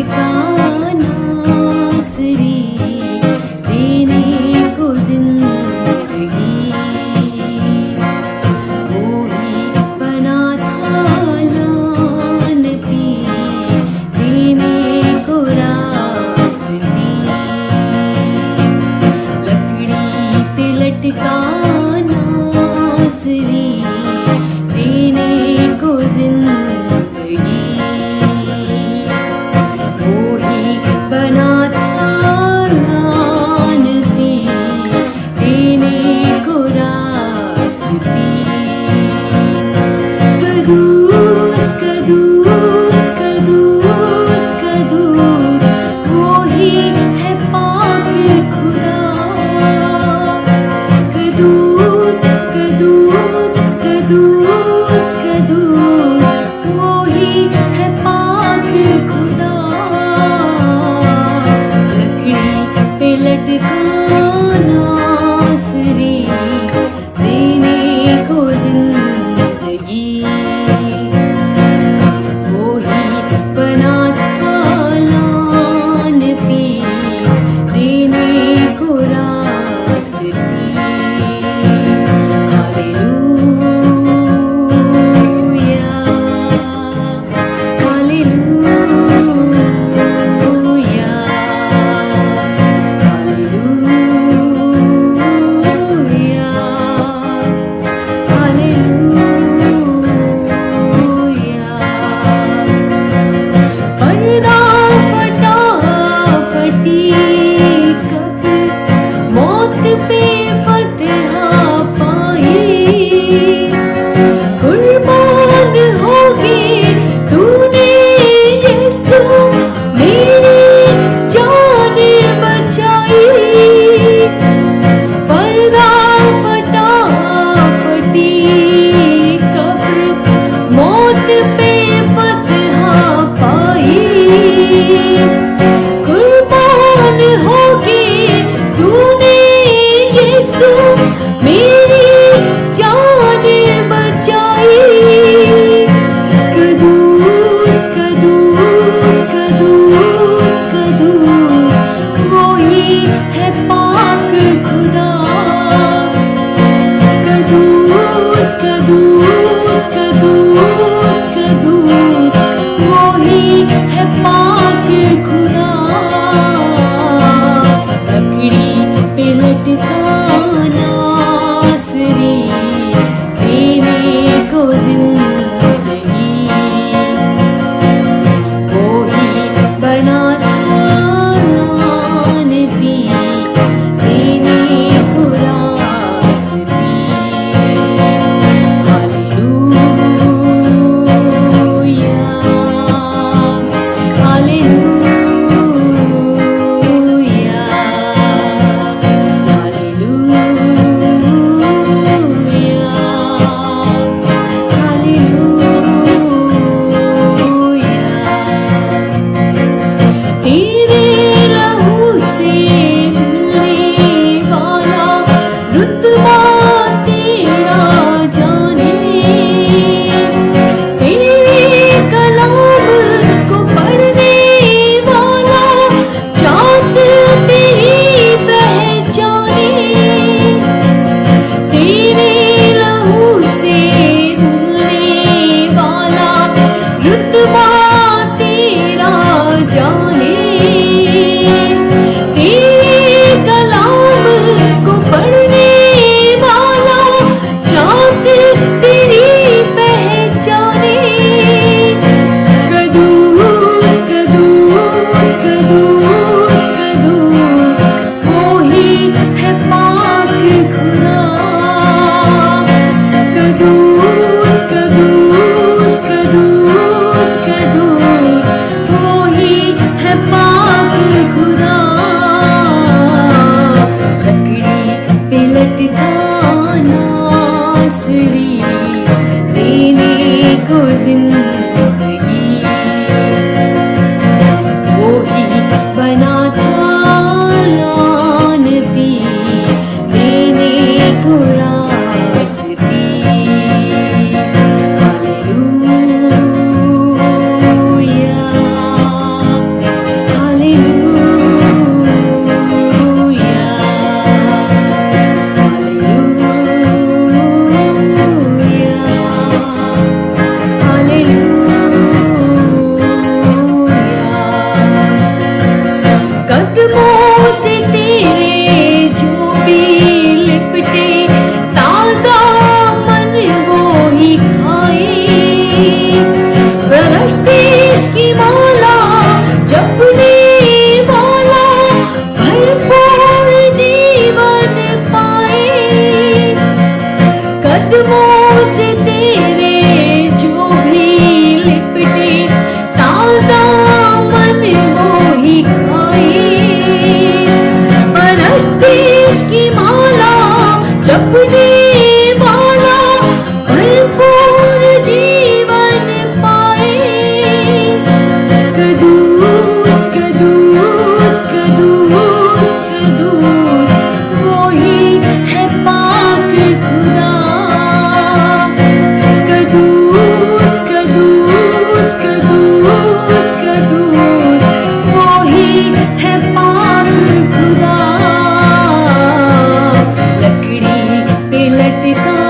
लटका नासरी देने को जिंदगी वो ही बना था लानती देने को रास्ती लकड़ी पे लटका नासरी देने को जिंदगी वो ही बना था लानती देने को रास्ती कदूस कदूस कदूस कदूस वो ही है पाक खुदा कदूस जपने वाला भरपूर जीवन पाए। कदूस कदूस कदूस कदूस वो ही है पाक खुदा। कदूस कदूस कदूस कदूस वो ही है पाक खुदा। लकड़ी पे लटका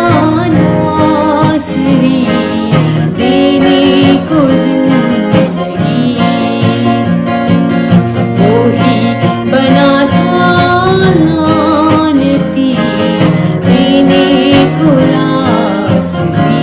नासरी देने को जिंदगी। वो ही बना था लानती देने को रास्ती।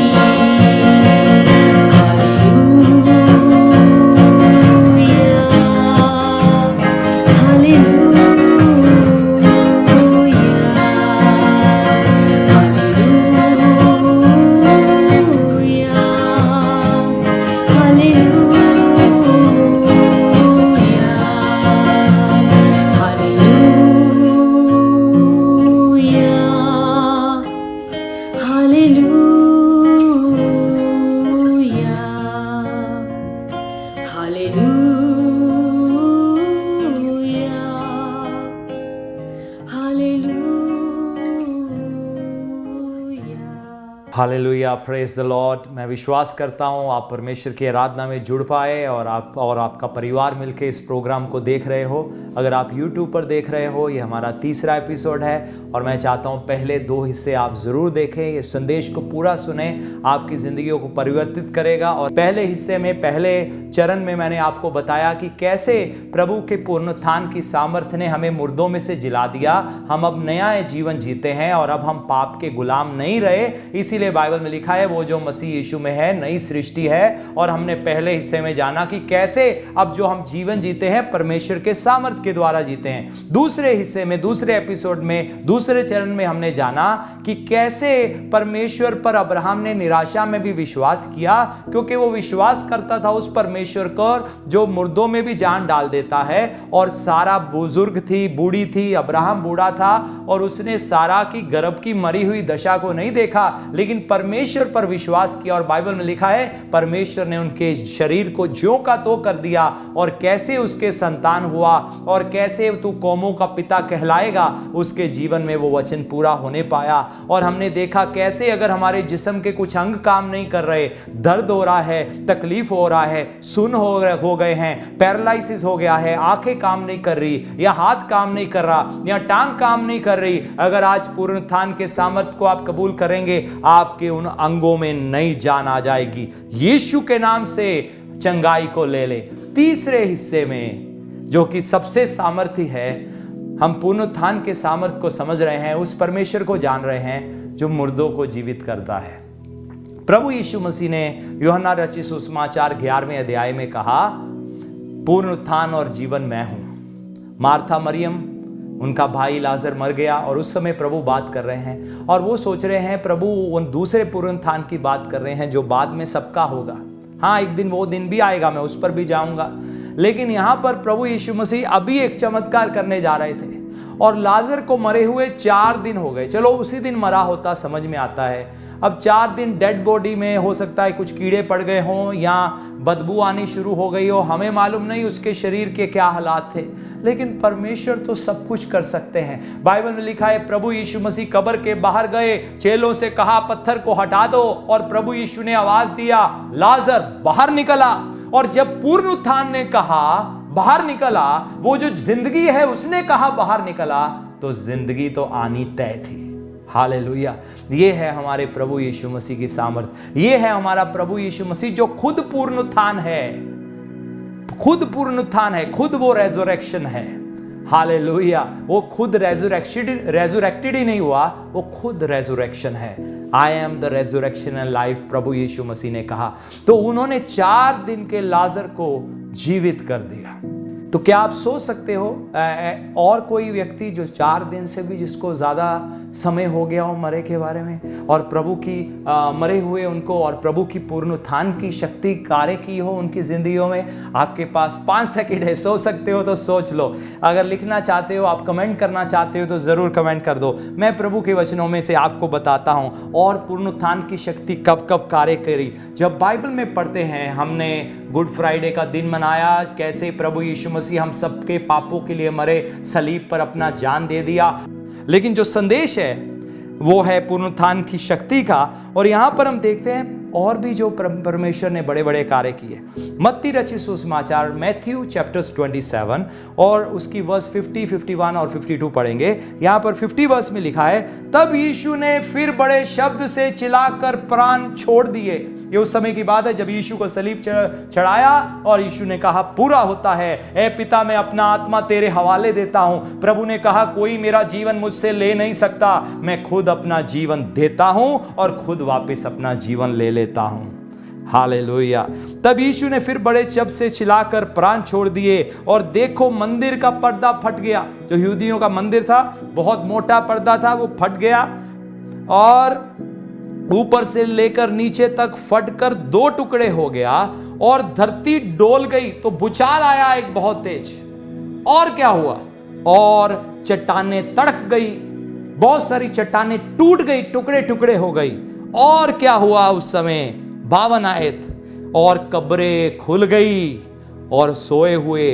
Hallelujah, praise the lord. मैं विश्वास करता हूँ आप परमेश्वर की आराधना में जुड़ पाए और आपका परिवार मिलके इस प्रोग्राम को देख रहे हो। अगर आप YouTube पर देख रहे हो, ये हमारा तीसरा एपिसोड है और मैं चाहता हूँ पहले 2 हिस्से आप ज़रूर देखें। इस संदेश को पूरा सुने, आपकी ज़िंदगियों को परिवर्तित करेगा। और पहले हिस्से में, पहले चरण में मैंने आपको बताया कि कैसे प्रभु के पुनरुत्थान की सामर्थ्य ने हमें मुर्दों में से जिला दिया। हम अब नया जीवन जीते हैं और अब हम पाप के गुलाम नहीं रहे। इसीलिए बाइबल में लिखा है वो जो मसीह यीशु में है नई सृष्टि है। और हमने पहले हिस्से में जाना कि कैसे अब जो हम जीवन जीते हैं परमेश्वर के सामर्थ्य के द्वारा जीते हैं। दूसरे हिस्से में, दूसरे एपिसोड में, दूसरे चरण में हमने जाना कि कैसे परमेश्वर पर अब्राहम ने निराशा में भी विश्वास किया, क्योंकि वो विश्वास करता था उस परमेश्वर को जो मुर्दों में भी जान डाल देता है। और सारा बुजुर्ग थी, बूढ़ी थी, अब्राहम बूढ़ा था और उसने सारा की गर्भ की मरी हुई दशा को नहीं देखा, लेकिन परमेश्वर पर विश्वास किया। और बाइबल में लिखा है परमेश्वर ने उनके शरीर को ज्यों का त्यों कर दिया और कैसे उसके संतान हुआ और कैसे तू कौमों का पिता कहलाएगा। उसके जीवन में वो वचन पूरा होने पाया। और हमने देखा कैसे अगर हमारे जिस्म के कुछ अंग काम नहीं कर रहे, दर्द हो रहा है, तकलीफ हो रहा है, सुन हो गए हैं, पैरालिसिस हो गया है, आंखें काम नहीं कर रही या हाथ काम नहीं कर रहा या टांग काम नहीं कर रही, अगर आज पुनरुत्थान के सामर्थ्य को आप कबूल करेंगे, आपके उन अंगों में नई जान आ जाएगी। यीशु के नाम से चंगाई को ले ले। तीसरे हिस्से में जो कि सबसे सामर्थ्य है, हम पुनरुत्थान के सामर्थ्य को समझ रहे हैं, उस परमेश्वर को जान रहे हैं जो मुर्दों को जीवित करता है। प्रभु यीशु मसीह ने यूहन्ना रचित सुसमाचार 11वें अध्याय में कहा, पुनरुत्थान और जीवन मैं हूं। मार्था मरियम, उनका भाई लाजर मर गया और उस समय प्रभु बात कर रहे हैं और वो सोच रहे हैं प्रभु उन दूसरे पुनरुत्थान की बात कर रहे हैं जो बाद में सबका होगा। हाँ, एक दिन वो दिन भी आएगा, मैं उस पर भी जाऊंगा। लेकिन यहाँ पर प्रभु यीशु मसीह अभी एक चमत्कार करने जा रहे थे और लाजर को मरे हुए 4 दिन हो गए। चलो उसी दिन मरा होता समझ में आता है, अब 4 दिन डेड बॉडी में हो सकता है कुछ कीड़े पड़ गए हों या बदबू आनी शुरू हो गई हो, हमें मालूम नहीं उसके शरीर के क्या हालात थे। लेकिन परमेश्वर तो सब कुछ कर सकते हैं। बाइबल में लिखा है प्रभु यीशु मसीह कब्र के बाहर गए, चेलों से कहा पत्थर को हटा दो और प्रभु यीशु ने आवाज दिया, लाजर बाहर निकला। और जब पुनरुत्थान ने कहा बाहर निकला, वो जो जिंदगी है उसने कहा बाहर निकला, तो जिंदगी तो आनी तय थी। हालेलुया। ये है हमारे प्रभु यीशु मसीह की सामर्थ्य। ये है हमारा प्रभु यीशु मसीह जो खुद पुनरुत्थान है, खुद पुनरुत्थान है, खुद वो रेजरेक्शन है। हालेलुया। वो खुद रेजरेक्टेड ही नहीं हुआ, वो खुद रेजरेक्शन है। I am the resurrection and life, प्रभु यीशु मसीह ने कहा। तो उन्होंने 4 दिन के लाजर को जीवित कर दिया। तो क्या आप सोच सकते हो और कोई व्यक्ति जो 4 दिन से भी जिसको ज्यादा समय हो गया हो मरे के बारे में, और प्रभु की मरे हुए उनको और प्रभु की पुनरुत्थान की शक्ति कार्य की हो उनकी जिंदगियों में। आपके पास 5 सेकंड है, सोच सकते हो तो सोच लो। अगर लिखना चाहते हो, आप कमेंट करना चाहते हो तो जरूर कमेंट कर दो। मैं प्रभु के वचनों में से आपको बताता हूं और पुनरुत्थान की शक्ति कब कब कार्य करी। जब बाइबल में पढ़ते हैं, हमने गुड फ्राइडे का दिन मनाया, कैसे प्रभु यीशु मसीह हम सबके पापों के लिए मरे, सलीब पर अपना जान दे दिया। लेकिन जो संदेश है वो है पुनरुत्थान की शक्ति का। और यहां पर हम देखते हैं और भी जो परमेश्वर ने बड़े बड़े कार्य किए। मत्ती रचित सुसमाचार मैथ्यू चैप्टर्स 27 और उसकी वर्स 50, 51 और 52 पढ़ेंगे। यहां पर 50 वर्स में लिखा है, तब यीशु ने फिर बड़े शब्द से चिल्लाकर प्राण छोड़ दिए। ये उस समय की बात है जब यीशु को सलीब चढ़ाया और यीशु ने कहा पूरा होता है। ए पिता, मैं अपना आत्मा तेरे हवाले देता हूं। प्रभु ने कहा कोई मेरा जीवन मुझसे ले नहीं सकता, मैं खुद अपना जीवन देता हूं और खुद वापस अपना जीवन ले लेता हूं। हालेलुया। तब यीशु ने फिर बड़े शब्द से चिल्लाकर प्राण छोड़ दिए और देखो मंदिर का पर्दा फट गया। जो यहूदियों का मंदिर था, बहुत मोटा पर्दा था, वो फट गया और ऊपर से लेकर नीचे तक फटकर 2 टुकड़े हो गया और धरती डोल गई। तो भूचाल आया एक बहुत तेज। और क्या हुआ? और चट्टानें तड़क गई, बहुत सारी चट्टानें टूट गई, टुकड़े टुकड़े हो गई। और क्या हुआ उस समय? 52 आयत, और कब्रें खुल गई और सोए हुए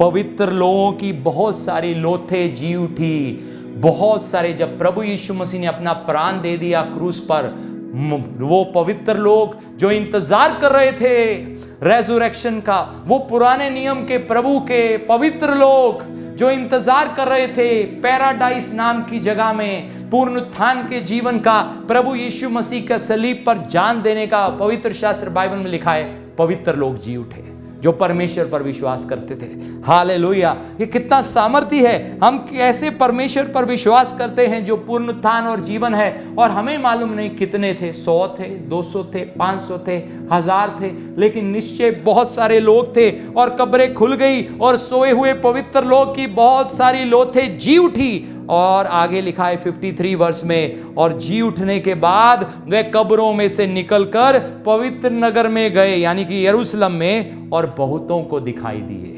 पवित्र लोगों की बहुत सारी लोथें जी उठी। बहुत सारे, जब प्रभु यीशु मसीह ने अपना प्राण दे दिया क्रूस पर, वो पवित्र लोग जो इंतजार कर रहे थे रेजरेक्शन का, वो पुराने नियम के प्रभु के पवित्र लोग जो इंतजार कर रहे थे पैराडाइस नाम की जगह में पुनरुत्थान के जीवन का, प्रभु यीशु मसीह का सलीब पर जान देने का, पवित्र शास्त्र बाइबल में लिखा है, पवित्र लोग जी उठे जो परमेश्वर पर विश्वास करते थे। हालेलुया। ये कितना सामर्थ्य है। हम कैसे परमेश्वर पर विश्वास करते हैं जो पुनरुत्थान और जीवन है, और हमें मालूम नहीं कितने थे, 100 थे, 200 थे, 500 थे, 1000 थे, लेकिन निश्चय बहुत सारे लोग थे। और कब्रें खुल गई और सोए हुए पवित्र लोग की बहुत सारी लोथें जी उठी। और आगे लिखा है 53 वर्ष में, और जी उठने के बाद वे कब्रों में से निकलकर पवित्र नगर में गए, यानी कि यरूशलेम में, और बहुतों को दिखाई दिए।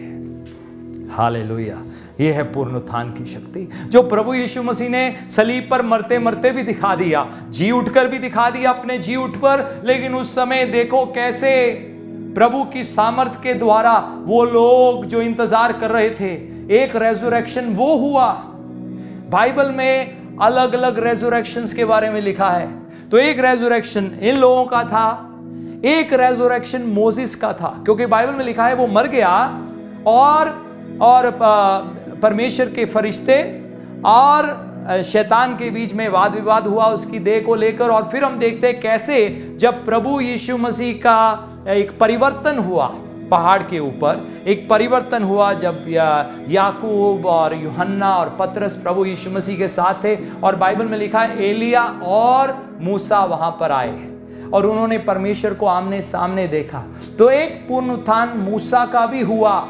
हालेलुया। यह है पुनरुत्थान की शक्ति जो प्रभु यीशु मसीह ने सलीब पर मरते मरते भी दिखा दिया, जी उठकर भी दिखा दिया अपने जी उठ पर। लेकिन उस समय देखो कैसे प्रभु की सामर्थ के द्वारा वो लोग जो इंतजार कर रहे थे, एक रेजरेक्शन वो हुआ। बाइबल में अलग अलग रेजरेक्शंस के बारे में लिखा है। तो एक रेजरेक्शन इन लोगों का था, एक रेजरेक्शन मोसेस का था, क्योंकि बाइबल में लिखा है वो मर गया और परमेश्वर के फरिश्ते और शैतान के बीच में वाद विवाद हुआ उसकी देह को लेकर। और फिर हम देखते हैं कैसे जब प्रभु यीशु मसीह का एक परिवर्तन हुआ, पहाड़ के ऊपर एक परिवर्तन हुआ, जब याकूब और यूहन्ना और पतरस प्रभु यीशु मसीह के साथ थे। और बाइबल में लिखा है एलिया और मूसा वहां पर आए और उन्होंने परमेश्वर को आमने सामने देखा। तो एक पुनरुत्थान मूसा का भी हुआ,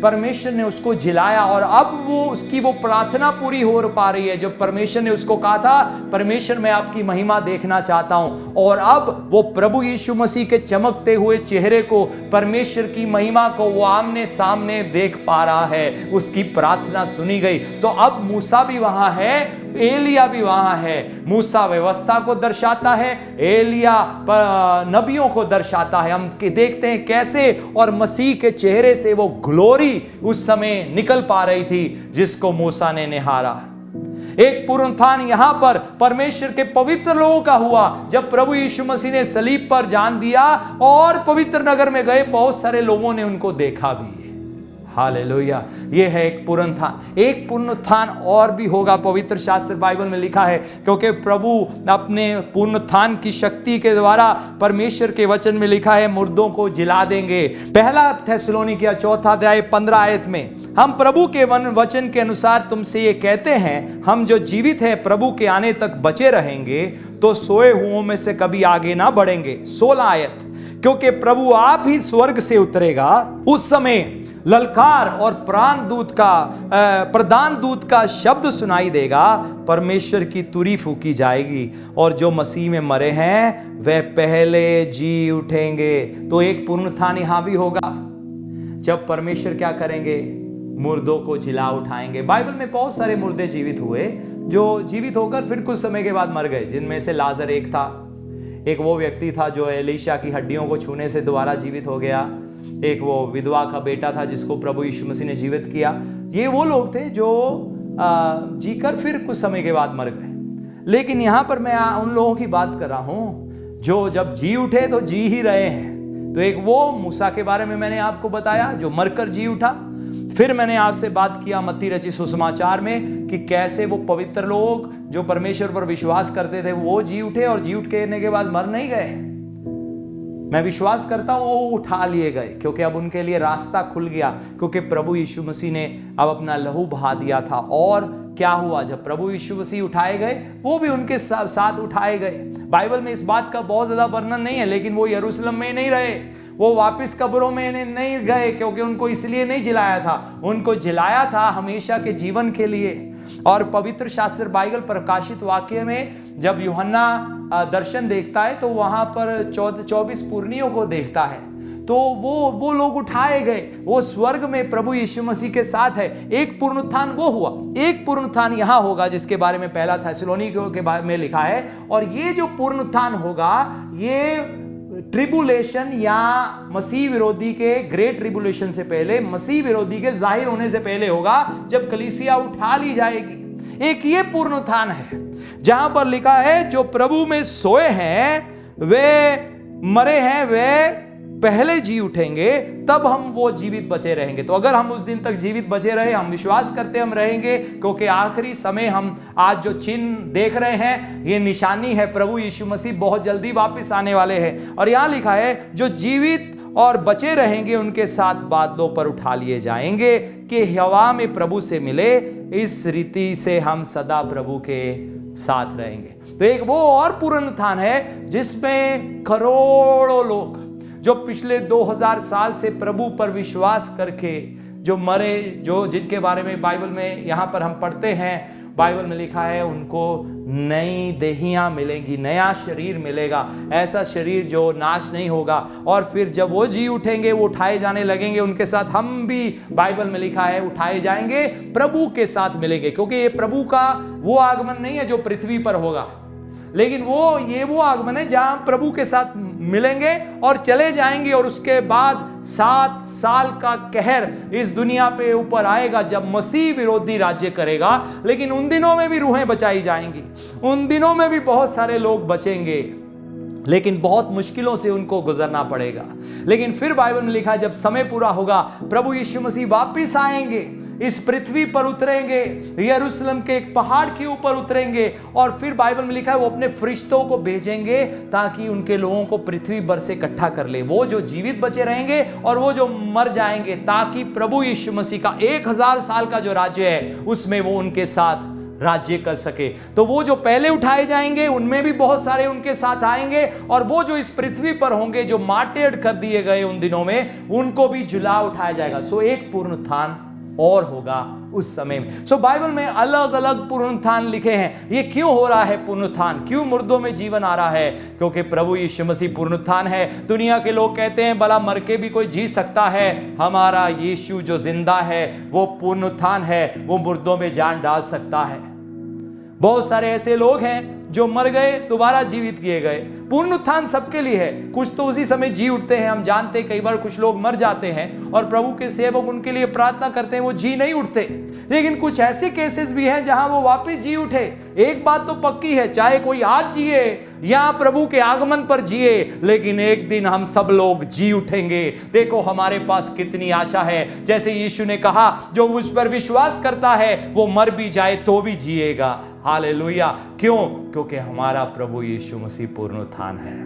परमेश्वर ने उसको जिलाया और अब वो उसकी वो प्रार्थना पूरी हो पा रही है। जब परमेश्वर ने उसको कहा था, परमेश्वर मैं आपकी महिमा देखना चाहता हूं, और अब वो प्रभु यीशु मसीह के चमकते हुए चेहरे को, परमेश्वर की महिमा को वो आमने सामने देख पा रहा है। उसकी प्रार्थना सुनी गई। तो अब मूसा भी वहां है, एलिया भी वहां है। मूसा व्यवस्था को दर्शाता है, एलिया नबियों को दर्शाता है। हम देखते हैं कैसे, और मसीह के चेहरे से वो ग्लोरी उस समय निकल पा रही थी जिसको मूसा ने निहारा। एक पुनरुत्थान यहां पर परमेश्वर के पवित्र लोगों का हुआ जब प्रभु यीशु मसीह ने सलीब पर जान दिया और पवित्र नगर में गए, बहुत सारे लोगों ने उनको देखा भी। हालेलुया। यह है एक पुनरुत्थान। एक पुनरुत्थान और भी होगा, पवित्र शास्त्र बाइबल में लिखा है, क्योंकि प्रभु अपने पुनरुत्थान की शक्ति के द्वारा, परमेश्वर के वचन में लिखा है, मुर्दों को जिला देंगे। पहला थिस्सलुनीकियों 4 अध्याय 15 आयत में, हम प्रभु के वचन के अनुसार तुमसे ये कहते हैं, हम जो जीवित हैं प्रभु के आने तक बचे रहेंगे तो सोए हुओं में से कभी आगे ना बढ़ेंगे। 16 आयत, क्योंकि प्रभु आप ही स्वर्ग से उतरेगा, उस समय ललकार और प्रधान दूत का शब्द सुनाई देगा, परमेश्वर की तुरी फूकी जाएगी और जो मसीह में मरे हैं वे पहले जी उठेंगे। तो एक पुनरुत्थान यहां भी होगा जब परमेश्वर क्या करेंगे, मुर्दों को जिला उठाएंगे। बाइबल में बहुत सारे मुर्दे जीवित हुए जो जीवित होकर फिर कुछ समय के बाद मर गए, जिनमें से लाजर एक था। एक वो व्यक्ति था जो एलीशा की हड्डियों को छूने से दोबारा जीवित हो गया। एक वो विधवा का बेटा था जिसको प्रभु यीशु मसीह ने जीवित किया। ये वो लोग थे जो जीकर फिर कुछ समय के बाद मर गए। लेकिन यहां पर मैं उन लोगों की बात कर रहा हूं जो जब जी उठे तो जी ही रहे हैं। तो एक वो मूसा के बारे में मैंने आपको बताया जो मरकर जी उठा। फिर मैंने आपसे बात किया मत्ती रचित सुसमाचार में कि कैसे वो पवित्र लोग जो परमेश्वर पर विश्वास करते थे वो जी उठे और जी उठने के बाद मर नहीं गए। मैं विश्वास करता हूं वो उठा लिए गए क्योंकि अब उनके लिए रास्ता खुल गया, क्योंकि प्रभु यीशु मसीह ने अब अपना लहू बहा दिया था। और क्या हुआ, जब प्रभु यीशु मसीह उठाए गए वो भी उनके साथ उठाए गए। बाइबल में इस बात का बहुत ज्यादा वर्णन नहीं है, लेकिन वो यरूशलेम में नहीं रहे, वो वापस कब्रों में नहीं गए, क्योंकि उनको इसलिए नहीं जिलाया था, उनको जिलाया था हमेशा के जीवन के लिए। और पवित्र शास्त्र बाइबल प्रकाशित वाक्य में जब यूहन्ना दर्शन देखता है तो वहां पर 24 पुरनियों को देखता है। तो वो लोग उठाए गए, वो स्वर्ग में प्रभु यीशु मसीह के साथ है। एक पुनरुत्थान वो हुआ, एक पुनरुत्थान यहां होगा जिसके बारे में पहला थेसलोनिकियों के बारे में लिखा है। और ये जो पुनरुत्थान होगा ये ट्रिबुलेशन या मसीह विरोधी के ग्रेट ट्रिबुलेशन से पहले, मसीह विरोधी के जाहिर होने से पहले होगा, जब कलीसिया उठा ली जाएगी। एक ये पुनरुत्थान है जहां पर लिखा है जो प्रभु में सोए हैं वे मरे हैं वे पहले जी उठेंगे, तब हम वो जीवित बचे रहेंगे। तो अगर हम उस दिन तक जीवित बचे रहे, हम विश्वास करते हम रहेंगे, क्योंकि आखिरी समय हम आज जो चिन्ह देख रहे हैं ये निशानी है, प्रभु यीशु मसीह बहुत जल्दी वापस आने वाले हैं। और यहां लिखा है जो जीवित और बचे रहेंगे उनके साथ बादलों पर उठा लिए जाएंगे कि हवा में प्रभु से मिले, इस रीति से हम सदा प्रभु के साथ रहेंगे। तो एक वो और पुनरुत्थान है जिसमें करोड़ों लोग जो पिछले 2000 साल से प्रभु पर विश्वास करके जो मरे, जो जिनके बारे में बाइबल में यहां पर हम पढ़ते हैं, बाइबल में लिखा है उनको नई देहियां मिलेंगी, नया शरीर मिलेगा, ऐसा शरीर जो नाश नहीं होगा। और फिर जब वो जी उठेंगे, वो उठाए जाने लगेंगे, उनके साथ हम भी बाइबल में लिखा है उठाए जाएंगे, प्रभु के साथ मिलेंगे। क्योंकि ये प्रभु का वो आगमन नहीं है जो पृथ्वी पर होगा, लेकिन वो आगमन है जहां प्रभु के साथ मिलेंगे और चले जाएंगे। और उसके बाद 7 साल का कहर इस दुनिया पे ऊपर आएगा जब मसीह विरोधी राज्य करेगा। लेकिन उन दिनों में भी रूहें बचाई जाएंगी, उन दिनों में भी बहुत सारे लोग बचेंगे, लेकिन बहुत मुश्किलों से उनको गुजरना पड़ेगा। लेकिन फिर बाइबल में लिखा है जब समय पूरा होगा प्रभु यीशु मसीह वापस आएंगे, इस पृथ्वी पर उतरेंगे, यरूशलेम के एक पहाड़ के ऊपर उतरेंगे। और फिर बाइबल में लिखा है वो अपने फरिश्तों को भेजेंगे ताकि उनके लोगों को पृथ्वी पर से इकट्ठा कर ले, वो जो जीवित बचे रहेंगे और वो जो मर जाएंगे, ताकि प्रभु यीशु मसीह का 1000 साल का जो राज्य है उसमें वो उनके साथ राज्य कर सके। तो वो जो पहले उठाए जाएंगे उनमें भी बहुत सारे उनके साथ आएंगे, और वो जो इस पृथ्वी पर होंगे जो मार्टेड कर दिए गए उन दिनों में, उनको भी जुला उठाया जाएगा। सो एक पुनरुत्थान और होगा उस समय में। सो बाइबल में अलग अलग पुनरुत्थान लिखे हैं। ये क्यों हो रहा है पुनरुत्थान, क्यों मुर्दों में जीवन आ रहा है? क्योंकि प्रभु यीशु मसीह पुनरुत्थान है। दुनिया के लोग कहते हैं भला मर के भी कोई जी सकता है, हमारा यीशु जो जिंदा है वो पुनरुत्थान है, वो मुर्दों में जान डाल सकता है। बहुत सारे ऐसे लोग हैं जो मर गए दोबारा जीवित किए गए। पुनरुत्थान सबके लिए है, कुछ तो उसी समय जी उठते हैं। हम जानते हैं कई बार कुछ लोग मर जाते हैं और प्रभु के सेवक उनके लिए प्रार्थना करते हैं, वो जी नहीं उठते। लेकिन कुछ ऐसे केसेस भी हैं जहां वो वापस जी उठे। एक बात तो पक्की है, चाहे कोई आज जिए या प्रभु के आगमन पर जिए, लेकिन एक दिन हम सब लोग जी उठेंगे। देखो हमारे पास कितनी आशा है। जैसे यीशु ने कहा जो मुझ पर विश्वास करता है वो मर भी जाए तो भी जिएगा। हालेलुया। क्यों? क्योंकि हमारा प्रभु यीशु मसीह पुनरुत्थान है,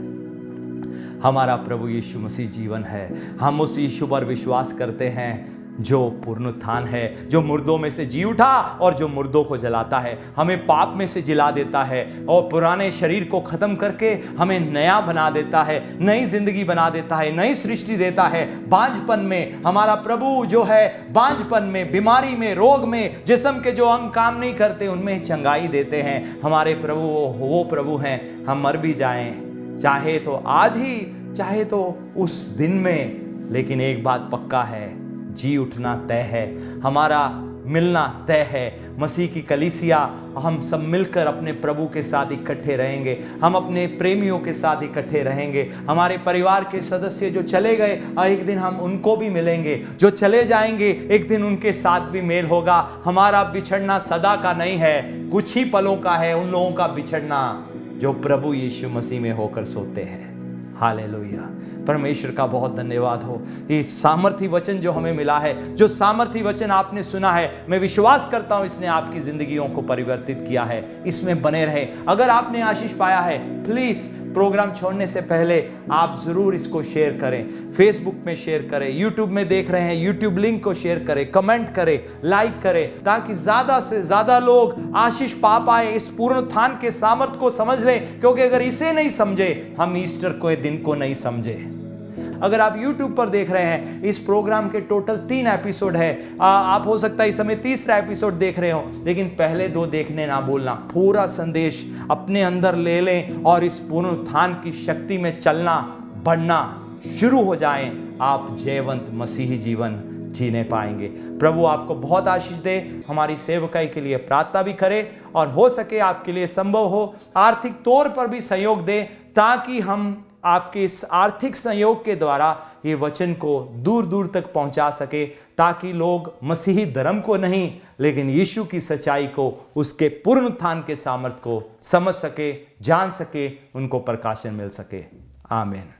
हमारा प्रभु यीशु मसीह जीवन है। हम उस यीशु पर विश्वास करते हैं। जो पुनरुत्थान है, जो मुर्दों में से जी उठा और जो मुर्दों को जलाता है, हमें पाप में से जिला देता है और पुराने शरीर को खत्म करके हमें नया बना देता है, नई जिंदगी बना देता है, नई सृष्टि देता है। बांझपन में हमारा प्रभु जो है, बांझपन में, बीमारी में, रोग में, जिस्म के जो अंग काम नहीं करते उनमें चंगाई देते हैं। हमारे प्रभु वो प्रभु हैं। हम मर भी जाएं, चाहे तो आज ही, चाहे तो उस दिन में, लेकिन एक बात पक्का है, जी उठना तय है, हमारा मिलना तय है। मसीह की कलीसिया, हम सब मिलकर अपने प्रभु के साथ इकट्ठे रहेंगे, हम अपने प्रेमियों के साथ इकट्ठे रहेंगे। हमारे परिवार के सदस्य जो चले गए, एक दिन हम उनको भी मिलेंगे, जो चले जाएंगे एक दिन उनके साथ भी मेल होगा। हमारा बिछड़ना सदा का नहीं है, कुछ ही पलों का है उन लोगों का बिछड़ना जो प्रभु यीशु मसीह में होकर सोते हैं। हालेलुया। परमेश्वर का बहुत धन्यवाद हो। ये सामर्थी वचन जो हमें मिला है, जो सामर्थी वचन आपने सुना है, मैं विश्वास करता हूं इसने आपकी जिंदगियों को परिवर्तित किया है। इसमें बने रहे। अगर आपने आशीष पाया है, प्लीज प्रोग्राम छोड़ने से पहले आप जरूर इसको शेयर करें, फेसबुक में शेयर करें, यूट्यूब में देख रहे हैं यूट्यूब लिंक को शेयर करें, कमेंट करें, लाइक करें, ताकि ज्यादा से ज्यादा लोग आशीष पा पाए, इस पुनरुत्थान के सामर्थ को समझ लें। क्योंकि अगर इसे नहीं समझे, हम ईस्टर को दिन को नहीं समझे। अगर आप YouTube पर देख रहे हैं, इस प्रोग्राम के टोटल 3 एपिसोड है। आप हो सकता है इस समय तीसरा एपिसोड देख रहे हो, लेकिन पहले 2 देखने ना भूलना। पूरा संदेश अपने अंदर ले लें और इस पुनरुत्थान की शक्ति में चलना, बढ़ना शुरू हो जाएं। आप जयवंत मसीही जीवन जीने पाएंगे। प्रभु आपको बहुत आशीष दे। हमारी सेवकाई के लिए प्रार्थना भी करे और हो सके आपके लिए संभव हो आर्थिक तौर पर भी सहयोग दे, ताकि हम आपके इस आर्थिक सहयोग के द्वारा ये वचन को दूर दूर तक पहुंचा सके, ताकि लोग मसीही धर्म को नहीं, लेकिन यीशु की सच्चाई को, उसके पुनरुत्थान के सामर्थ को समझ सके, जान सके, उनको प्रकाशन मिल सके। आमीन।